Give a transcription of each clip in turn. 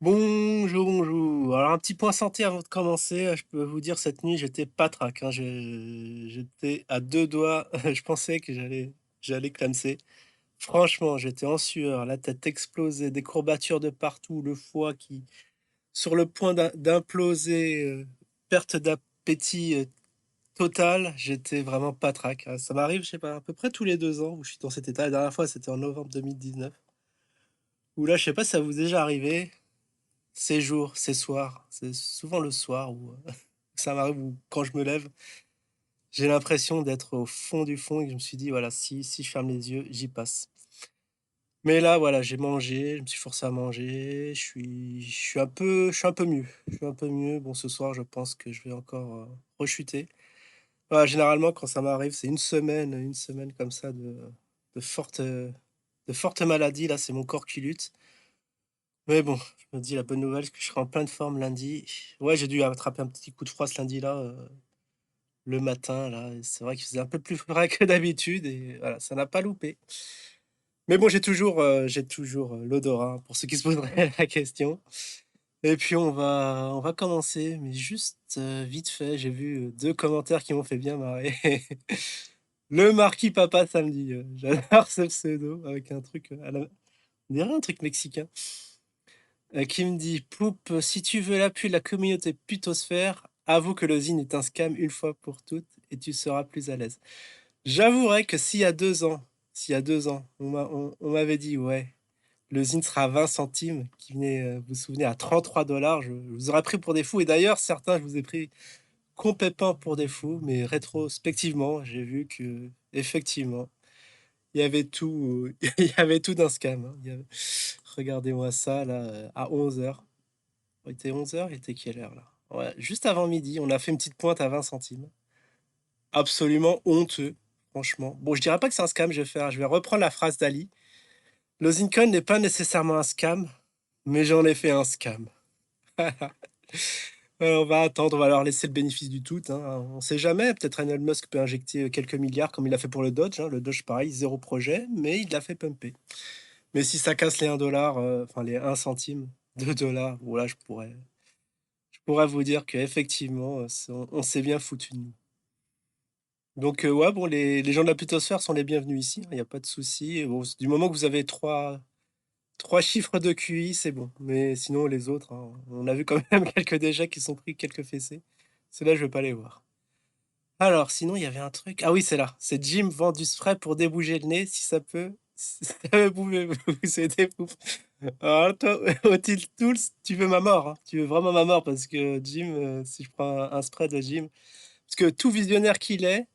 Bonjour, bonjour. Alors un petit point santé avant de commencer, je peux vous dire cette nuit j'étais patraque, hein, j'étais à 2 doigts, je pensais que j'allais clamser. Franchement, j'étais en sueur, la tête explosée, des courbatures de partout, le foie qui sur le point d'imploser, perte d'appétit, totale. J'étais vraiment patraque, hein. Ça m'arrive, je sais pas, à peu près tous les 2 ans où je suis dans cet état. La dernière fois, c'était en novembre 2019, où là, je sais pas si ça vous est déjà arrivé. Ces jours, ces soirs, c'est souvent le soir où, ça m'arrive où quand je me lève, j'ai l'impression d'être au fond du fond et que je me suis dit: «Voilà, si je ferme les yeux, j'y passe». Mais là, voilà, j'ai mangé, je me suis forcé à manger, je suis un peu mieux. Je suis un peu mieux. Bon, ce soir, je pense que je vais encore, rechuter. Voilà, généralement, quand ça m'arrive, c'est une semaine comme ça de fortes, de fortes maladies. Là, c'est mon corps qui lutte. Mais bon, je me dis la bonne nouvelle, c'est que je serai en pleine forme lundi. Ouais, j'ai dû attraper un petit coup de froid ce lundi-là, le matin là, et c'est vrai qu'il faisait un peu plus frais que d'habitude et voilà, ça n'a pas loupé. Mais bon, j'ai toujours, l'odorat pour ceux qui se poseraient la question. Et puis on va commencer, mais juste, vite fait, j'ai vu, 2 commentaires qui m'ont fait bien marrer. Le marquis papa samedi, j'adore ce pseudo avec un truc, à la on dirait un truc mexicain. Qui me dit: «Poup, si tu veux l'appui de la communauté putosphère, avoue que le Zine est un scam une fois pour toutes et tu seras plus à l'aise». J'avouerai que s'il y a 2 ans, on m'avait dit: «Ouais, le Zine sera à 20 centimes», qui venait, vous vous souvenez, à 33 je vous aurais pris pour des fous et d'ailleurs certains, je vous ai pris complètement pour des fous, mais rétrospectivement, j'ai vu que effectivement, il y avait tout, il y avait tout d'un scam, hein. Regardez-moi ça là, à 11 heures. Il était 11 heures. Il était quelle heure là? Ouais, juste avant midi, on a fait une petite pointe à 20 centimes. Absolument honteux, franchement. Bon, je dirais pas que c'est un scam, je vais reprendre la phrase d'Ali. Le Zincoin n'est pas nécessairement un scam, mais j'en ai fait un scam. On va attendre, on va leur laisser le bénéfice du doute, hein. On sait jamais, peut-être Elon Musk peut injecter quelques milliards comme il a fait pour le Dodge, hein. Le Dodge, pareil, zéro projet, mais il l'a fait pumper. Mais si ça casse les 1 dollar, enfin les 1 centime, 2 dollars, voilà, je pourrais vous dire qu'effectivement, on s'est bien foutu de nous. Donc, ouais, bon, les gens de la plutosphère sont les bienvenus ici, hein, il y a pas de souci. Et bon, du moment que vous avez trois chiffres de QI, c'est bon. Mais sinon les autres, hein, on a vu quand même quelques déjà qui se sont pris quelques fessées. Ceux-là, je veux pas les voir. Alors sinon, il y avait un truc, ah oui, c'est là, c'est Jim vend du spray pour débouger le nez, si ça pouvait vous aider, vous. Alors toi, Otil Tools, tu veux ma mort, hein. Tu veux vraiment ma mort parce que Jim, si je prends un spray de Jim, parce que tout visionnaire qu'il est,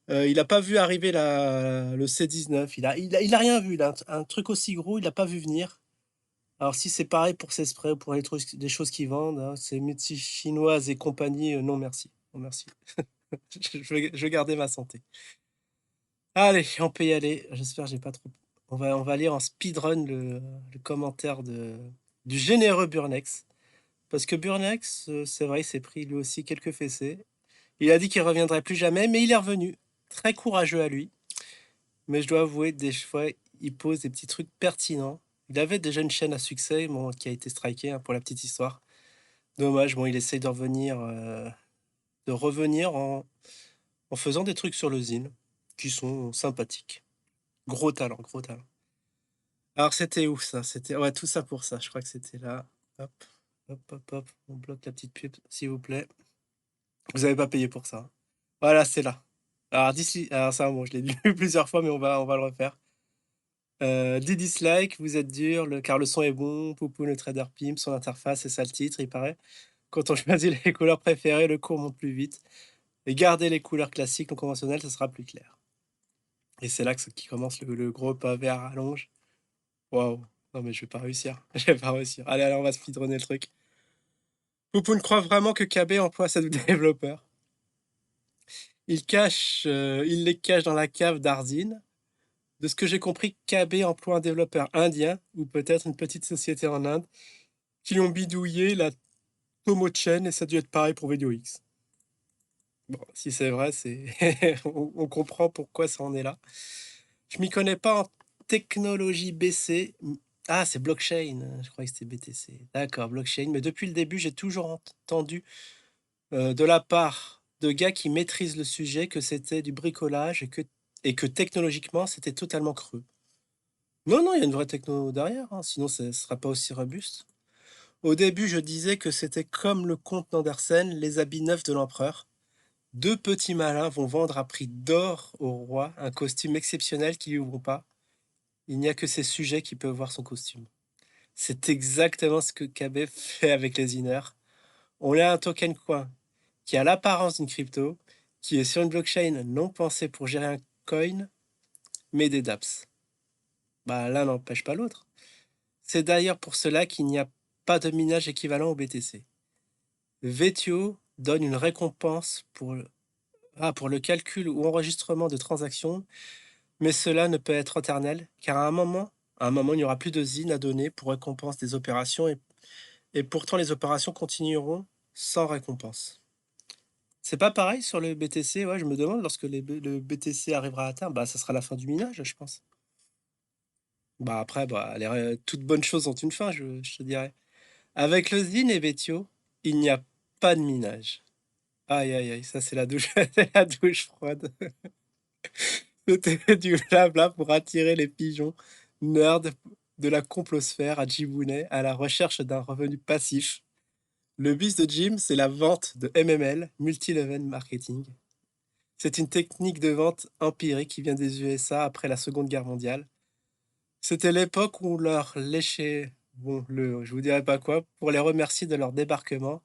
il a pas vu arriver le C19. Il a rien vu, là, un truc aussi gros, il a pas vu venir. Alors si c'est pareil pour ces sprays ou pour les trucs des choses qu'ils vendent, hein, ces multi chinoises et compagnie, non merci, non merci. Je vais garder ma santé. Allez, on peut y aller. J'espère que j'ai pas trop on va lire en speedrun le commentaire du généreux Burnex. Parce que Burnex, c'est vrai, il s'est pris lui aussi quelques fessées. Il a dit qu'il reviendrait plus jamais, mais il est revenu. Très courageux à lui. Mais je dois avouer, des fois, il pose des petits trucs pertinents. Il avait déjà une chaîne à succès, bon, qui a été strikée, hein, pour la petite histoire. Dommage, bon, il essaye de revenir en faisant des trucs sur le Zine, qui sont sympathiques. Gros talent, gros talent. Alors, c'était où ça? C'était, ouais, tout ça pour ça. Je crois que c'était là. Hop, hop, hop, hop. On bloque la petite pub, s'il vous plaît. Vous avez pas payé pour ça, hein. Voilà, c'est là. Alors, d'ici, alors ça, bon, je l'ai lu plusieurs fois, mais on va le refaire. 10 dislikes, vous êtes dur, car le son est bon. Poupou, le trader pimp, son interface, c'est ça le titre, il paraît. Quand on choisit les couleurs préférées, le cours monte plus vite. Et garder les couleurs classiques non conventionnelles, ça sera plus clair. Et c'est là qui commence le gros pavé à rallonge. Waouh! Non, mais je vais pas réussir. Je vais pas réussir. Allez, allez, on va speedrunner le truc. Poupou croit vraiment que KB emploie ses développeurs. Il les cache dans la cave d'Arzine. De ce que j'ai compris, KB emploie un développeur indien, ou peut-être une petite société en Inde, qui ont bidouillé la Tomo-chain et ça a dû être pareil pour Video X. Bon, si c'est vrai, on comprend pourquoi ça en est là. Je m'y connais pas en technologie BC, Ah, c'est blockchain, je croyais que c'était BTC. D'accord, blockchain, mais depuis le début, j'ai toujours entendu, de la part de gars qui maîtrisent le sujet, que c'était du bricolage et que technologiquement, c'était totalement creux. Non, non, il y a une vraie techno derrière, hein, sinon ce sera pas aussi robuste. Au début, je disais que c'était comme le comte Nandersen, les habits neufs de l'empereur. Deux petits malins vont vendre à prix d'or au roi un costume exceptionnel qui lui ouvrent pas. Il n'y a que ses sujets qui peuvent voir son costume. C'est exactement ce que KB fait avec les Inner. On a un token coin qui a l'apparence d'une crypto, qui est sur une blockchain non pensée pour gérer un coin, mais des dApps. Bah, l'un n'empêche pas l'autre. C'est d'ailleurs pour cela qu'il n'y a pas de minage équivalent au BTC. Vetio donne une récompense pour le calcul ou enregistrement de transactions, mais cela ne peut être éternel, car à un moment, il n'y aura plus de ZIN à donner pour récompense des opérations, et pourtant les opérations continueront sans récompense. C'est pas pareil sur le BTC, ouais, je me demande lorsque le BTC arrivera à terme, bah ça sera la fin du minage, je pense. Bah après, bah, toutes bonnes choses ont une fin, je te dirais. Avec le ZIN et Vetio, il n'y a pas de minage. Aïe aïe aïe, ça c'est la douche, c'est la douche froide. C'était du blabla pour attirer les pigeons nerds de la complosphère à Djibounet à la recherche d'un revenu passif. Le but de Jim, c'est la vente de MML, Multi-Level Marketing. C'est une technique de vente empirique qui vient des USA après la Seconde Guerre mondiale. C'était l'époque où on leur léchait, bon, je vous dirai pas quoi, pour les remercier de leur débarquement.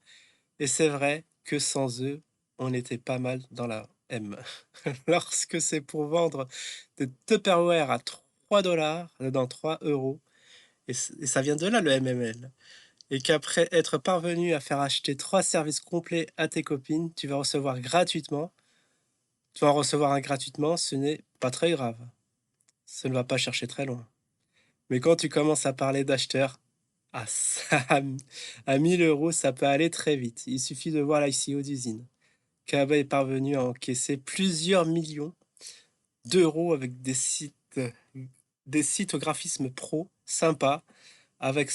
Et c'est vrai que sans eux, on était pas mal dans la M. Lorsque c'est pour vendre des Tupperware à 3 dollars, dans 3 euros, et ça vient de là le MML, et qu'après être parvenu à faire acheter 3 services complets à tes copines, tu vas en recevoir un gratuitement, ce n'est pas très grave. Ça ne va pas chercher très loin. Mais quand tu commences à parler d'acheteurs, ah, ça, à 1000 euros, ça peut aller très vite. Il suffit de voir l'ICO d'usine. Kaba est parvenu à encaisser plusieurs millions d'euros avec des sites au graphisme pro, sympa, avec,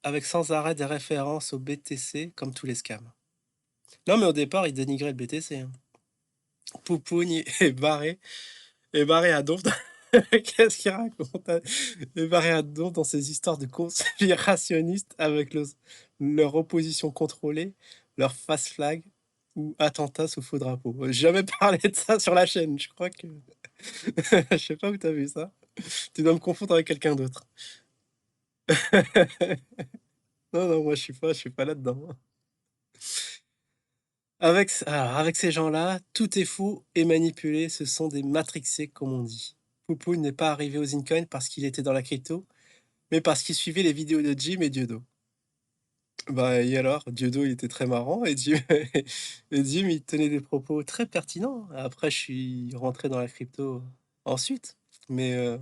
avec sans arrêt des références au BTC, comme tous les scams. Non, mais au départ, il dénigrait le BTC, hein. Poupougne est barré à donf. Qu'est-ce qu'il raconte, hein? Est barré à donf dans ces histoires de conspirationnistes avec leur opposition contrôlée, leur fast flag ou attentat sous faux drapeau. J'ai jamais parlé de ça sur la chaîne, je crois que... Je sais pas où t'as vu ça. Tu dois me confondre avec quelqu'un d'autre. Non, non, moi je suis pas là-dedans, hein. Avec ces gens-là, tout est faux et manipulé. Ce sont des matrixés, comme on dit. Poupou n'est pas arrivé aux Incoins parce qu'il était dans la crypto, mais parce qu'il suivait les vidéos de Jim et Dieudo. Bah, et alors, Dieudo, il était très marrant et Jim, et Jim, il tenait des propos très pertinents. Après, je suis rentré dans la crypto ensuite. Mais, euh,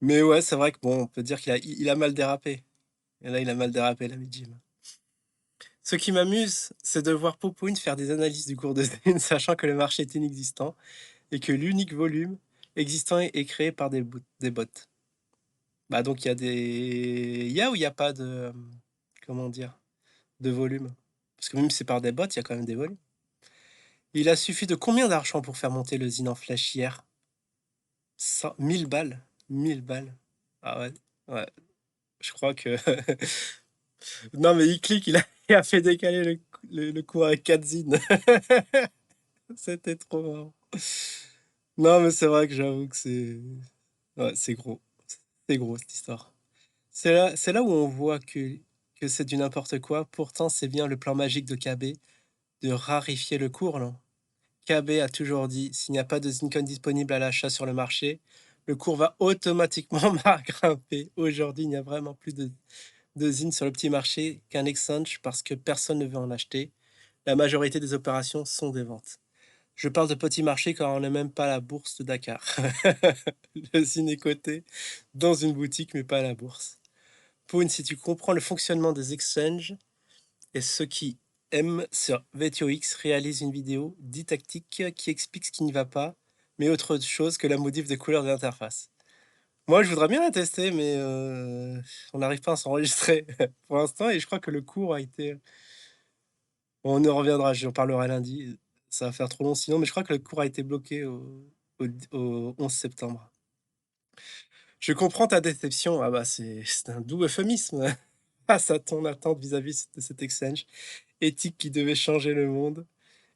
mais ouais, c'est vrai que bon, on peut dire qu'il a mal dérapé. Et là, il a mal dérapé, l'ami Jim. Ce qui m'amuse, c'est de voir Popoun faire des analyses du cours de Zine, sachant que le marché est inexistant et que l'unique volume existant est créé par des bots. Bah donc il y a il y a ou il n'y a pas de, comment dire, de volume? Parce que même si c'est par des bots, il y a quand même des volumes. Il a suffi de combien d'argent pour faire monter le Zine en flèche hier? 1000 balles? 1000 balles. Ah ouais, ouais, je crois que... Non mais il clique, il a fait décaler le cours avec 4 zines. C'était trop marrant. Non mais c'est vrai que j'avoue que c'est... Ouais, c'est gros. C'est gros cette histoire. C'est là où on voit que c'est du n'importe quoi. Pourtant, c'est bien le plan magique de KB de rarifier le cours, là. KB a toujours dit, s'il n'y a pas de Zincon disponible à l'achat sur le marché, le cours va automatiquement grimper. Aujourd'hui, il n'y a vraiment plus de Zine sur le petit marché qu'un exchange parce que personne ne veut en acheter. La majorité des opérations sont des ventes. Je parle de petit marché car on n'est même pas à la bourse de Dakar. Le Zine est coté dans une boutique, mais pas à la bourse. Poun, si tu comprends le fonctionnement des exchanges et ceux qui aiment sur VTOX réalise une vidéo didactique qui explique ce qui ne va pas, mais autre chose que la modif des couleurs de l'interface. Moi, je voudrais bien la tester, mais on n'arrive pas à s'enregistrer pour l'instant et je crois que le cours a été on y reviendra, j'en parlerai lundi, ça va faire trop long sinon, mais je crois que le cours a été bloqué au 11 septembre. Je comprends ta déception. Ah bah, c'est un doux euphémisme face à ton attente vis-à-vis de cet exchange éthique qui devait changer le monde.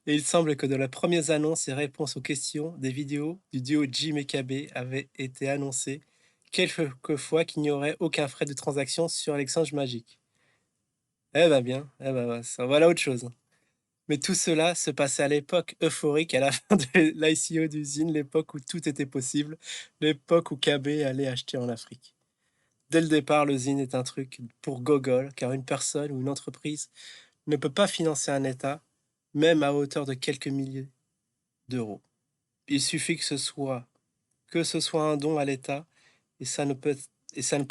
Et il semble que dans les premières annonces et réponses aux questions, des vidéos du duo Jim et KB avaient été annoncées quelquefois qu'il n'y aurait aucun frais de transaction sur l'exchange magique. Eh ben bien, eh ben ça, voilà autre chose. Mais tout cela se passait à l'époque euphorique, à la fin de l'ICO d'usine, l'époque où tout était possible, l'époque où KB allait acheter en Afrique. Dès le départ, l'usine est un truc pour gogol, car une personne ou une entreprise ne peut pas financer un État, même à hauteur de quelques milliers d'euros. Il suffit que ce soit un don à l'État, et ça ne peut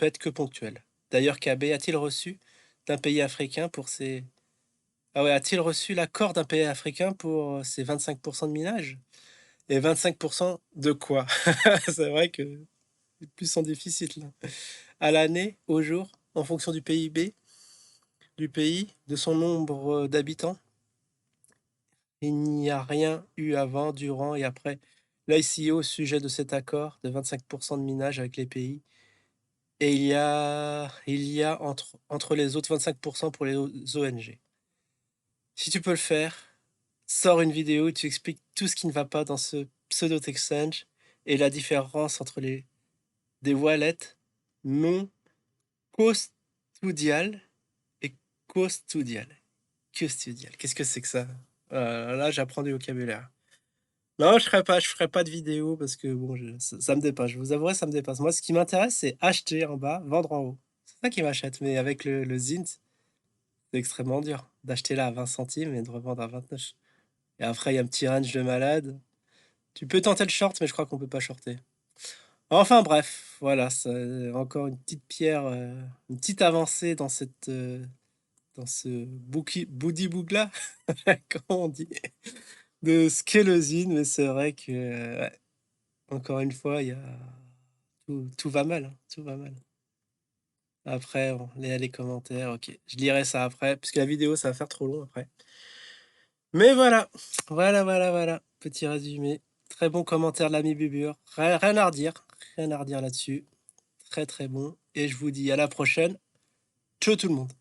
être que ponctuel. D'ailleurs, KB a-t-il reçu d'un pays africain pour ses... Ah ouais, a-t-il reçu l'accord d'un pays africain pour ses 25% de minage? Et 25% de quoi? C'est vrai que les plus sont difficiles là. À l'année, au jour, en fonction du PIB du pays, de son nombre d'habitants. Il n'y a rien eu avant, durant et après l'ICO au sujet de cet accord de 25% de minage avec les pays. Et il y a entre les autres 25% pour les ONG. Si tu peux le faire, sors une vidéo où tu expliques tout ce qui ne va pas dans ce pseudo-exchange et la différence entre des wallets non custodial et custodial. Custodial, qu'est-ce que c'est que ça? Là, j'apprends du vocabulaire. Non, je ferai pas de vidéo parce que bon, ça me dépasse. Je vous avouerai, ça me dépasse. Moi, ce qui m'intéresse, c'est acheter en bas, vendre en haut. C'est ça qui m'achète. Mais avec le Zint, c'est extrêmement dur d'acheter là à 20 centimes et de revendre à 29. Et après, il y a un petit range de malade. Tu peux tenter le short, mais je crois qu'on peut pas shorter. Enfin bref, voilà, c'est encore une petite pierre, une petite avancée dans ce boudi bougla, comment on dit, de ce qu'est le Zine, mais c'est vrai que, ouais, encore une fois, il y a tout va mal, hein, tout va mal. Après, bon, les commentaires, ok, je lirai ça après, puisque la vidéo, ça va faire trop long après. Mais voilà, voilà, petit résumé. Très bon commentaire de l'ami Bubur. Rien à redire là-dessus. Très très bon. Et je vous dis à la prochaine. Ciao tout le monde.